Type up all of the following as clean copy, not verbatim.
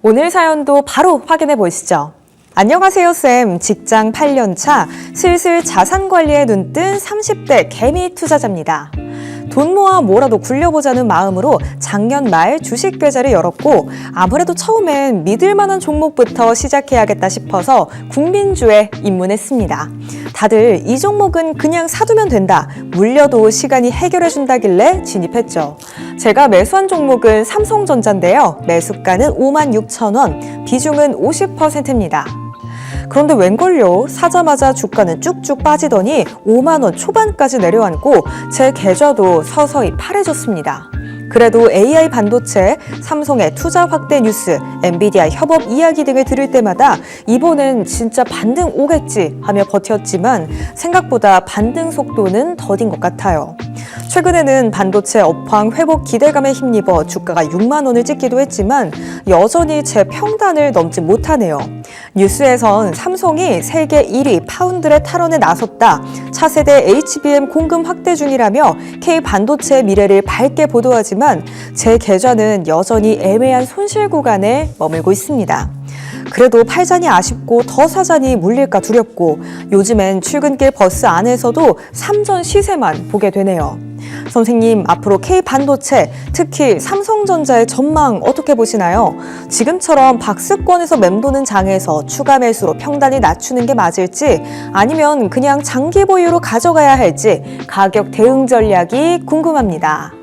오늘 사연도 바로 확인해 보시죠. 안녕하세요, 쌤. 직장 8년차, 슬슬 자산 관리에 눈뜬 30대 개미 투자자입니다. 돈 모아 뭐라도 굴려보자는 마음으로 작년 말 주식 계좌를 열었고 아무래도 처음엔 믿을 만한 종목부터 시작해야겠다 싶어서 국민주에 입문했습니다. 다들 이 종목은 그냥 사두면 된다, 물려도 시간이 해결해준다길래 진입했죠. 제가 매수한 종목은 삼성전자인데요. 매수가는 56,000원, 비중은 50%입니다. 그런데 웬걸요? 사자마자 주가는 쭉쭉 빠지더니 5만 원 초반까지 내려앉고 제 계좌도 서서히 파래졌습니다. 그래도 AI 반도체, 삼성의 투자 확대 뉴스, 엔비디아 협업 이야기 등을 들을 때마다 이번엔 진짜 반등 오겠지 하며 버텼지만 생각보다 반등 속도는 더딘 것 같아요. 최근에는 반도체 업황 회복 기대감에 힘입어 주가가 6만 원을 찍기도 했지만 여전히 제 평단을 넘지 못하네요. 뉴스에선 삼성이 세계 1위 파운드의 탈원에 나섰다, 차세대 HBM 공급 확대 중이라며 K반도체의 미래를 밝게 보도하지만 제 계좌는 여전히 애매한 손실 구간에 머물고 있습니다. 그래도 팔자니 아쉽고 더 사자니 물릴까 두렵고 요즘엔 출근길 버스 안에서도 삼전 시세만 보게 되네요. 선생님, 앞으로 K반도체, 특히 삼성전자의 전망 어떻게 보시나요? 지금처럼 박스권에서 맴도는 장에서 추가 매수로 평단이 낮추는 게 맞을지 아니면 그냥 장기 보유로 가져가야 할지 가격 대응 전략이 궁금합니다.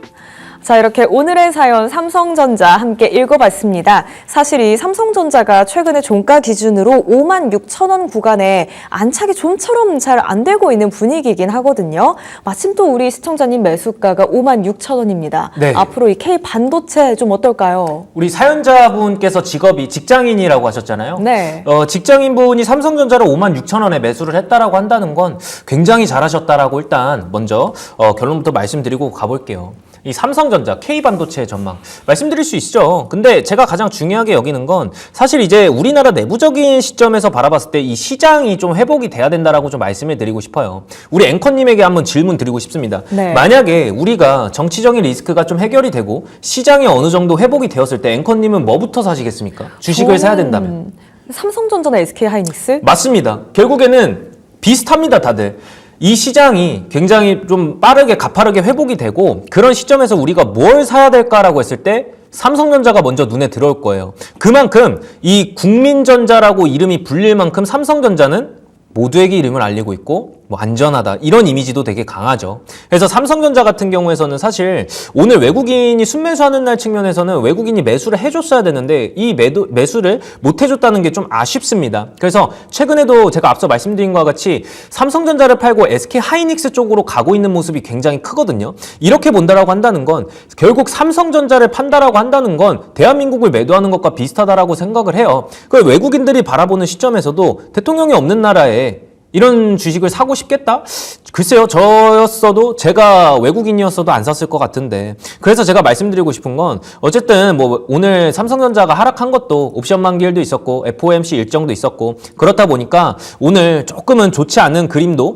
자, 이렇게 오늘의 사연 삼성전자 함께 읽어봤습니다. 사실 이 삼성전자가 최근에 종가 기준으로 56,000원 구간에 안착이 좀처럼 잘 안 되고 있는 분위기이긴 하거든요. 마침 또 우리 시청자님 매수가가 56,000원입니다. 네. 앞으로 이 K반도체 좀 어떨까요? 우리 사연자분께서 직업이 직장인이라고 하셨잖아요. 네. 직장인분이 삼성전자를 56,000원에 매수를 했다라고 한다는 건 굉장히 잘하셨다라고 일단 먼저 결론부터 말씀드리고 가볼게요. 이 삼성전자, K반도체의 전망 말씀드릴 수 있죠. 근데 제가 가장 중요하게 여기는 건 사실 이제 우리나라 내부적인 시점에서 바라봤을 때 이 시장이 좀 회복이 돼야 된다라고 좀 말씀을 드리고 싶어요. 우리 앵커님에게 한번 질문 드리고 싶습니다. 네. 만약에 우리가 정치적인 리스크가 좀 해결이 되고 시장이 어느 정도 회복이 되었을 때 앵커님은 뭐부터 사시겠습니까? 주식을 사야 된다면. 삼성전자나 SK하이닉스? 맞습니다. 결국에는 비슷합니다, 다들. 이 시장이 굉장히 좀 빠르게 가파르게 회복이 되고 그런 시점에서 우리가 뭘 사야 될까라고 했을 때 삼성전자가 먼저 눈에 들어올 거예요. 그만큼 이 국민전자라고 이름이 불릴 만큼 삼성전자는 모두에게 이름을 알리고 있고 뭐 안전하다 이런 이미지도 되게 강하죠. 그래서 삼성전자 같은 경우에서는 사실 오늘 외국인이 순매수하는 날 측면에서는 외국인이 매수를 해줬어야 되는데 이 매수를 못 해줬다는 게 좀 아쉽습니다. 그래서 최근에도 제가 앞서 말씀드린 것과 같이 삼성전자를 팔고 SK하이닉스 쪽으로 가고 있는 모습이 굉장히 크거든요. 이렇게 본다라고 한다는 건 결국 삼성전자를 판다라고 한다는 건 대한민국을 매도하는 것과 비슷하다라고 생각을 해요. 그 외국인들이 바라보는 시점에서도 대통령이 없는 나라에 이런 주식을 사고 싶겠다? 글쎄요, 저였어도 제가 외국인이었어도 안 샀을 것 같은데. 그래서 제가 말씀드리고 싶은 건 어쨌든 뭐 오늘 삼성전자가 하락한 것도 옵션 만기일도 있었고 FOMC 일정도 있었고 그렇다 보니까 오늘 조금은 좋지 않은 그림도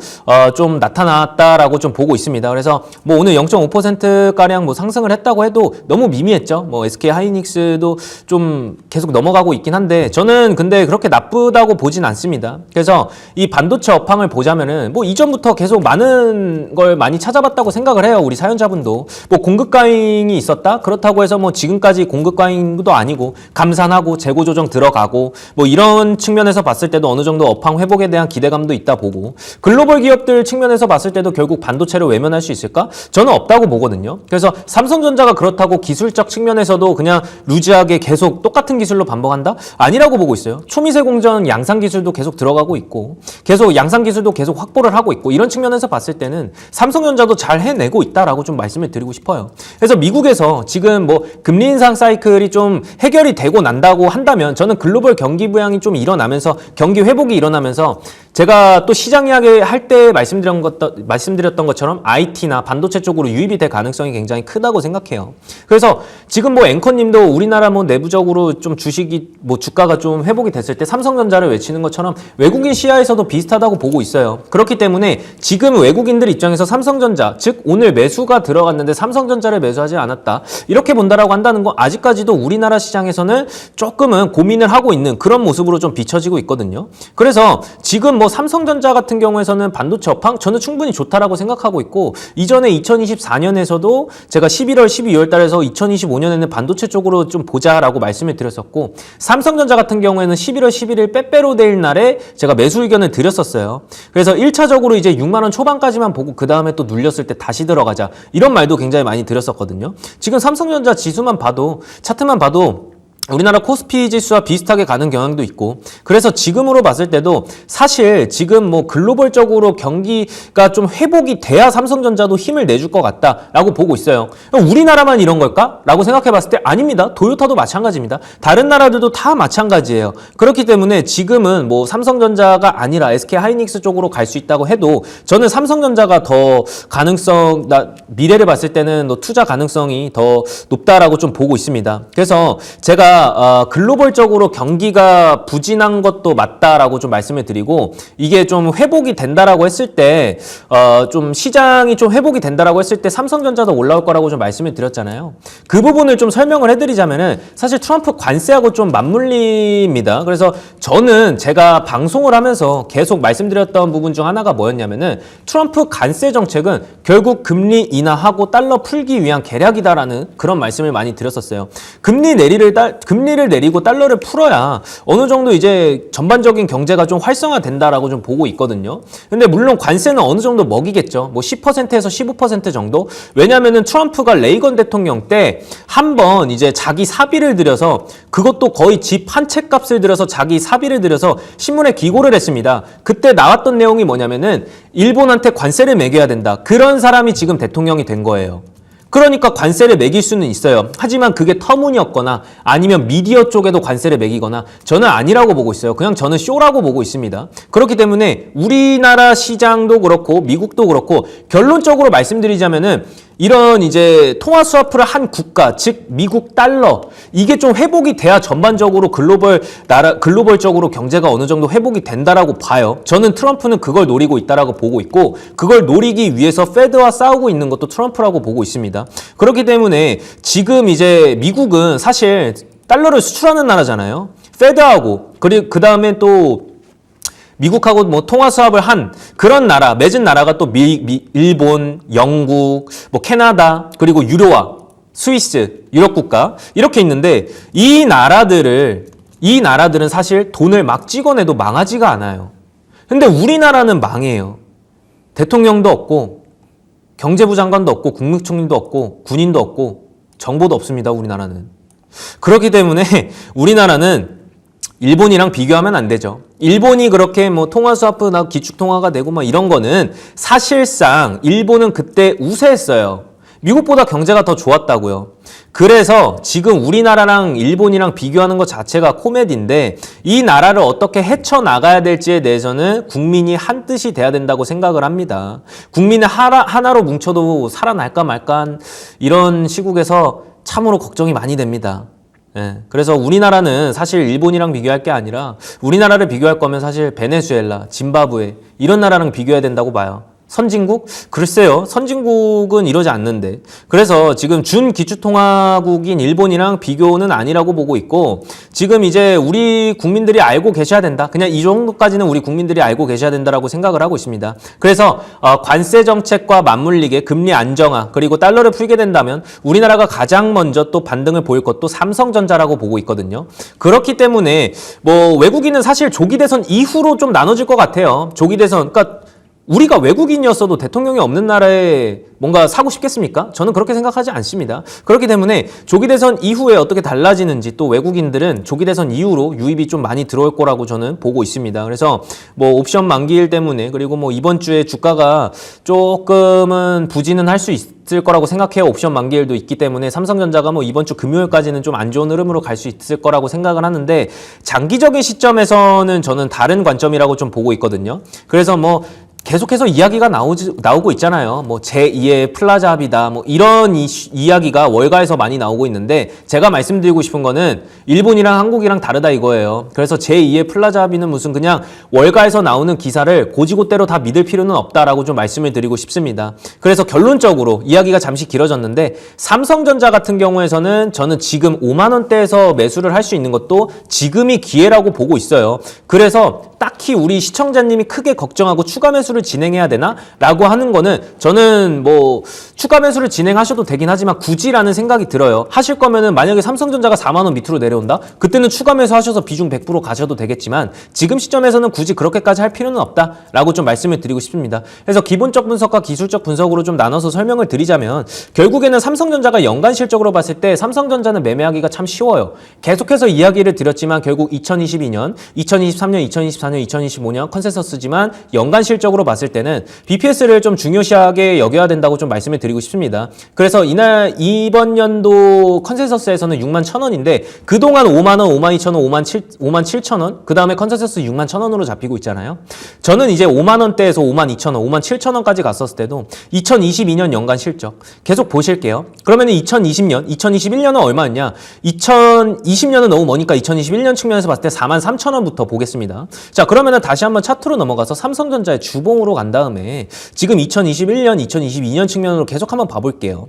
좀 나타났다라고 좀 보고 있습니다. 그래서 뭐 오늘 0.5%가량 뭐 상승을 했다고 해도 너무 미미했죠. 뭐 SK하이닉스도 좀 계속 넘어가고 있긴 한데 저는 근데 그렇게 나쁘다고 보진 않습니다. 그래서 이 반도체 업황을 보자면은 뭐 이전부터 계속 많은 걸 많이 찾아봤다고 생각을 해요. 우리 사연자분도 뭐 공급 과잉이 있었다 그렇다고 해서 뭐 지금까지 공급 과잉도 아니고 감산하고 재고 조정 들어가고 뭐 이런 측면에서 봤을 때도 어느 정도 업황 회복에 대한 기대감도 있다 보고 글로벌 기업들 측면에서 봤을 때도 결국 반도체를 외면할 수 있을까? 저는 없다고 보거든요. 그래서 삼성전자가 그렇다고 기술적 측면에서도 그냥 루즈하게 계속 똑같은 기술로 반복한다? 아니라고 보고 있어요. 초미세 공정 양산 기술도 계속 들어가고 있고 계속 양산 기술도 계속 확보를 하고 있고 이런 측면에서 봤을 때는 삼성전자도 잘 해내고 있다라고 좀 말씀을 드리고 싶어요. 그래서 미국에서 지금 뭐 금리 인상 사이클이 좀 해결이 되고 난다고 한다면 저는 글로벌 경기 부양이 좀 일어나면서 경기 회복이 일어나면서 제가 또 시장 이야기 할 때 말씀드렸던 것처럼 IT나 반도체 쪽으로 유입이 될 가능성이 굉장히 크다고 생각해요. 그래서 지금 뭐 앵커님도 우리나라 뭐 내부적으로 좀 주식이 뭐 주가가 좀 회복이 됐을 때 삼성전자를 외치는 것처럼 외국인 시야에서도 비슷한 비슷하다고 보고 있어요. 그렇기 때문에 지금 외국인들 입장에서 삼성전자, 즉 오늘 매수가 들어갔는데 삼성전자를 매수하지 않았다, 이렇게 본다라고 한다는 건 아직까지도 우리나라 시장에서는 조금은 고민을 하고 있는 그런 모습으로 좀 비춰지고 있거든요. 그래서 지금 뭐 삼성전자 같은 경우에서는 반도체 업황 저는 충분히 좋다라고 생각하고 있고, 이전에 2024년에서도 제가 11월, 12월 달에서 2025년에는 반도체 쪽으로 좀 보자라고 말씀을 드렸었고, 삼성전자 같은 경우에는 11월 11일 빼빼로 데일 날에 제가 매수 의견을 드렸었어요. 그래서 1차적으로 이제 6만 원 초반까지만 보고 그 다음에 또 눌렸을 때 다시 들어가자, 이런 말도 굉장히 많이 드렸었거든요. 지금 삼성전자 지수만 봐도, 차트만 봐도 우리나라 코스피 지수와 비슷하게 가는 경향도 있고, 그래서 지금으로 봤을 때도 사실 지금 뭐 글로벌적으로 경기가 좀 회복이 돼야 삼성전자도 힘을 내줄 것 같다라고 보고 있어요. 우리나라만 이런 걸까? 라고 생각해 봤을 때 아닙니다. 도요타도 마찬가지입니다. 다른 나라들도 다 마찬가지예요. 그렇기 때문에 지금은 뭐 삼성전자가 아니라 SK 하이닉스 쪽으로 갈 수 있다고 해도 저는 삼성전자가 더 가능성, 미래를 봤을 때는 투자 가능성이 더 높다라고 좀 보고 있습니다. 그래서 제가 글로벌적으로 경기가 부진한 것도 맞다라고 좀 말씀을 드리고, 이게 좀 회복이 된다라고 했을 때, 좀 시장이 좀 회복이 된다라고 했을 때 삼성전자도 올라올 거라고 좀 말씀을 드렸잖아요. 그 부분을 좀 설명을 해드리자면은 사실 트럼프 관세하고 좀 맞물립니다. 그래서 저는 제가 방송을 하면서 계속 말씀드렸던 부분 중 하나가 뭐였냐면은, 트럼프 관세 정책은 결국 금리 인하하고 달러 풀기 위한 계략이다라는 그런 말씀을 많이 드렸었어요. 금리를 내리고 달러를 풀어야 어느 정도 이제 전반적인 경제가 좀 활성화된다라고 좀 보고 있거든요. 근데 물론 관세는 어느 정도 먹이겠죠. 뭐 10%에서 15% 정도? 왜냐면은 트럼프가 레이건 대통령 때 한번 이제 자기 사비를 들여서, 그것도 거의 집 한 채 값을 들여서 자기 사비를 들여서 신문에 기고를 했습니다. 그때 나왔던 내용이 뭐냐면은 일본한테 관세를 매겨야 된다. 그런 사람이 지금 대통령이 된 거예요. 그러니까 관세를 매길 수는 있어요. 하지만 그게 터무니없거나 아니면 미디어 쪽에도 관세를 매기거나 저는 아니라고 보고 있어요. 그냥 저는 쇼라고 보고 있습니다. 그렇기 때문에 우리나라 시장도 그렇고 미국도 그렇고 결론적으로 말씀드리자면은 이런 이제 통화 스와프를 한 국가, 즉 미국 달러, 이게 좀 회복이 돼야 전반적으로 글로벌적으로 경제가 어느 정도 회복이 된다라고 봐요. 저는 트럼프는 그걸 노리고 있다라고 보고 있고, 그걸 노리기 위해서 페드와 싸우고 있는 것도 트럼프라고 보고 있습니다. 그렇기 때문에 지금 이제 미국은 사실 달러를 수출하는 나라잖아요. 페드하고, 그리고 그 다음에 또 미국하고 뭐 통화 수합을 한 그런 나라, 맺은 나라가 또 일본, 영국, 뭐 캐나다, 그리고 유로화, 스위스, 유럽 국가 이렇게 있는데, 이 나라들은 사실 돈을 막 찍어내도 망하지가 않아요. 근데 우리나라는 망해요. 대통령도 없고 경제부 장관도 없고 국무총리도 없고 군인도 없고 정보도 없습니다. 우리나라는. 그렇기 때문에 우리나라는 일본이랑 비교하면 안 되죠. 일본이 그렇게 뭐 통화 스와프나 기축 통화가 되고 막 이런 거는 사실상 일본은 그때 우세했어요. 미국보다 경제가 더 좋았다고요. 그래서 지금 우리나라랑 일본이랑 비교하는 것 자체가 코미디인데, 이 나라를 어떻게 헤쳐나가야 될지에 대해서는 국민이 한 뜻이 돼야 된다고 생각을 합니다. 국민이 하나로 뭉쳐도 살아날까 말까 이런 시국에서 참으로 걱정이 많이 됩니다. 예, 그래서 우리나라는 사실 일본이랑 비교할 게 아니라, 우리나라를 비교할 거면 사실 베네수엘라, 짐바브웨 이런 나라랑 비교해야 된다고 봐요. 선진국? 글쎄요. 선진국은 이러지 않는데. 그래서 지금 준기축통화국인 일본이랑 비교는 아니라고 보고 있고, 지금 이제 우리 국민들이 알고 계셔야 된다. 그냥 이 정도까지는 우리 국민들이 알고 계셔야 된다라고 생각을 하고 있습니다. 그래서 관세 정책과 맞물리게 금리 안정화, 그리고 달러를 풀게 된다면 우리나라가 가장 먼저 또 반등을 보일 것도 삼성전자라고 보고 있거든요. 그렇기 때문에 뭐 외국인은 사실 조기 대선 이후로 좀 나눠질 것 같아요. 조기 대선, 그러니까 우리가 외국인이었어도 대통령이 없는 나라에 뭔가 사고 싶겠습니까? 저는 그렇게 생각하지 않습니다. 그렇기 때문에 조기 대선 이후에 어떻게 달라지는지, 또 외국인들은 조기 대선 이후로 유입이 좀 많이 들어올 거라고 저는 보고 있습니다. 그래서 뭐 옵션 만기일 때문에, 그리고 뭐 이번 주에 주가가 조금은 부진은 할 수 있을 거라고 생각해요. 옵션 만기일도 있기 때문에 삼성전자가 뭐 이번 주 금요일까지는 좀 안 좋은 흐름으로 갈 수 있을 거라고 생각을 하는데, 장기적인 시점에서는 저는 다른 관점이라고 좀 보고 있거든요. 그래서 뭐 계속해서 이야기가 나오고 있잖아요. 뭐 제2의 플라자 합의다. 뭐 이런 이야기가 월가에서 많이 나오고 있는데 제가 말씀드리고 싶은 거는 일본이랑 한국이랑 다르다 이거예요. 그래서 제2의 플라자 합의는 무슨 그냥 월가에서 나오는 기사를 고지고대로 다 믿을 필요는 없다라고 좀 말씀을 드리고 싶습니다. 그래서 결론적으로 이야기가 잠시 길어졌는데 삼성전자 같은 경우에서는 저는 지금 5만 원대에서 매수를 할 수 있는 것도 지금이 기회라고 보고 있어요. 그래서 딱히 우리 시청자님이 크게 걱정하고 추가 매수를 진행해야 되나? 라고 하는 거는 저는 뭐 추가 매수를 진행하셔도 되긴 하지만 굳이라는 생각이 들어요. 하실 거면은 만약에 삼성전자가 4만 원 밑으로 내려온다? 그때는 추가 매수 하셔서 비중 100% 가셔도 되겠지만 지금 시점에서는 굳이 그렇게까지 할 필요는 없다라고 좀 말씀을 드리고 싶습니다. 그래서 기본적 분석과 기술적 분석으로 좀 나눠서 설명을 드리자면 결국에는 삼성전자가 연간 실적으로 봤을 때 삼성전자는 매매하기가 참 쉬워요. 계속해서 이야기를 드렸지만 결국 2022년, 2023년, 2024년, 2025년 컨센서스지만 연간 실적으로 봤을 때는 BPS를 좀 중요시하게 여겨야 된다고 좀 말씀을 드리고 싶습니다. 그래서 이번 연도 컨센서스에서는 6만 1,000원인데 그동안 5만 원, 5만 2천 원, 5만 7천 원, 그 다음에 컨센서스 6만 1,000원으로 잡히고 있잖아요. 저는 이제 5만 원대에서 5만 2천 원, 5만 7천 원까지 갔었을 때도 2022년 연간 실적 계속 보실게요. 그러면은 2021년은 얼마였냐? 2020년은 너무 머니까 2021년 측면에서 봤을 때 4만 3천 원부터 보겠습니다. 자, 그러면은 다시 한번 차트로 넘어가서 삼성전자의 주봉으로 간 다음에 지금 2021년, 2022년 측면으로 계속 한번 봐볼게요.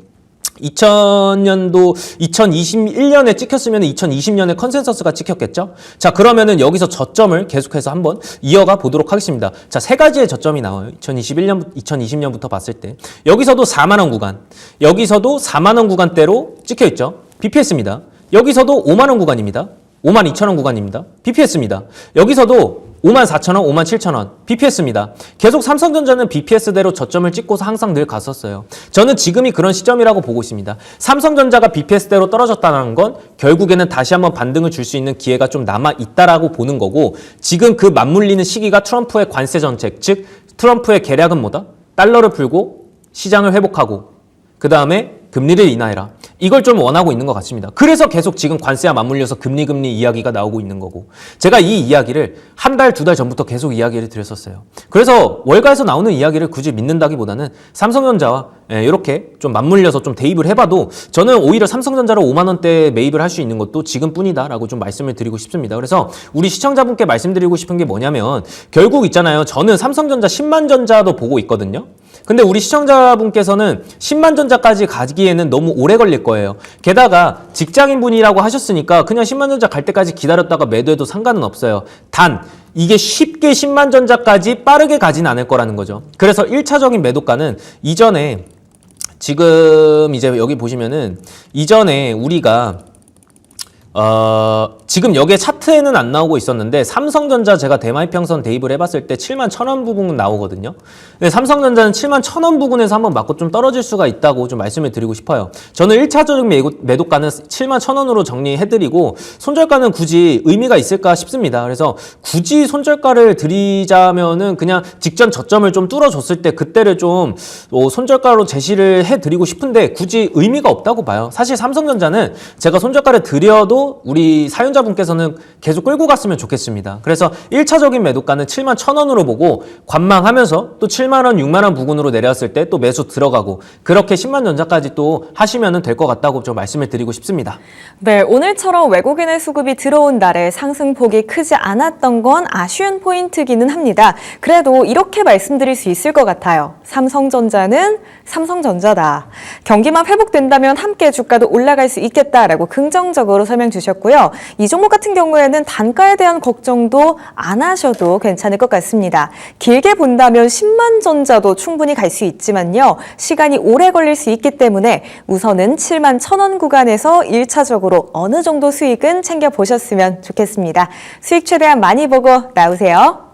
2021년에 찍혔으면 2020년에 컨센서스가 찍혔겠죠? 자, 그러면은 여기서 저점을 계속해서 한번 이어가 보도록 하겠습니다. 자, 세 가지의 저점이 나와요. 2020년부터 봤을 때. 여기서도 4만원 구간, 여기서도 4만원 구간대로 찍혀있죠? BPS입니다. 여기서도 5만원 구간입니다. 5만 2천원 구간입니다. BPS입니다. 여기서도 5만 4천원, 5만 7천원 BPS입니다. 계속 삼성전자는 BPS대로 저점을 찍고서 항상 늘 갔었어요. 저는 지금이 그런 시점이라고 보고 있습니다. 삼성전자가 BPS대로 떨어졌다는 건 결국에는 다시 한번 반등을 줄 수 있는 기회가 좀 남아있다라고 보는 거고 지금 그 맞물리는 시기가 트럼프의 관세 정책, 즉 트럼프의 계략은 뭐다? 달러를 풀고 시장을 회복하고 그 다음에 금리를 인하해라. 이걸 좀 원하고 있는 것 같습니다. 그래서 계속 지금 관세와 맞물려서 금리 이야기가 나오고 있는 거고 제가 이 이야기를 한 달, 두 달 전부터 계속 이야기를 드렸었어요. 그래서 월가에서 나오는 이야기를 굳이 믿는다기보다는 삼성전자와 이렇게 좀 맞물려서 좀 대입을 해봐도 저는 오히려 삼성전자로 5만 원대 매입을 할 수 있는 것도 지금뿐이다라고 좀 말씀을 드리고 싶습니다. 그래서 우리 시청자분께 말씀드리고 싶은 게 뭐냐면 결국 있잖아요. 저는 삼성전자 10만 전자도 보고 있거든요. 근데 우리 시청자분께서는 10만 전자까지 가기에는 너무 오래 걸릴 거예요. 게다가 직장인분이라고 하셨으니까 그냥 10만 전자 갈 때까지 기다렸다가 매도해도 상관은 없어요. 단 이게 쉽게 10만 전자까지 빠르게 가진 않을 거라는 거죠. 그래서 1차적인 매도가는 이전에 지금 이제 여기 보시면은 이전에 우리가 지금 여기에 차트에는 안 나오고 있었는데 삼성전자 제가 대마이평선 대입을 해봤을 때 7만 1,000원 부분은 나오거든요. 근데 삼성전자는 7만 1,000원 부분에서 한번 맞고 좀 떨어질 수가 있다고 좀 말씀을 드리고 싶어요. 저는 1차적인 매도가는 7만 1,000원으로 정리해드리고 손절가는 굳이 의미가 있을까 싶습니다. 그래서 굳이 손절가를 드리자면은 그냥 직전 저점을 좀 뚫어줬을 때 그때를 좀 손절가로 제시를 해드리고 싶은데 굳이 의미가 없다고 봐요. 사실 삼성전자는 제가 손절가를 드려도 우리 사연자분께서는 계속 끌고 갔으면 좋겠습니다. 그래서 1차적인 매도가는 7만 1,000원으로 보고 관망하면서 또 7만 원, 6만 원 부근으로 내렸을 때 또 매수 들어가고 그렇게 10만 전자까지 또 하시면 될 것 같다고 좀 말씀을 드리고 싶습니다. 네, 오늘처럼 외국인의 수급이 들어온 날에 상승폭이 크지 않았던 건 아쉬운 포인트기는 합니다. 그래도 이렇게 말씀드릴 수 있을 것 같아요. 삼성전자는 삼성전자다. 경기만 회복된다면 함께 주가도 올라갈 수 있겠다라고 긍정적으로 설명 주셨고요. 이 종목 같은 경우에는 단가에 대한 걱정도 안 하셔도 괜찮을 것 같습니다. 길게 본다면 10만 전자도 충분히 갈 수 있지만요. 시간이 오래 걸릴 수 있기 때문에 우선은 7만 1,000원 구간에서 1차적으로 어느 정도 수익은 챙겨보셨으면 좋겠습니다. 수익 최대한 많이 보고 나오세요.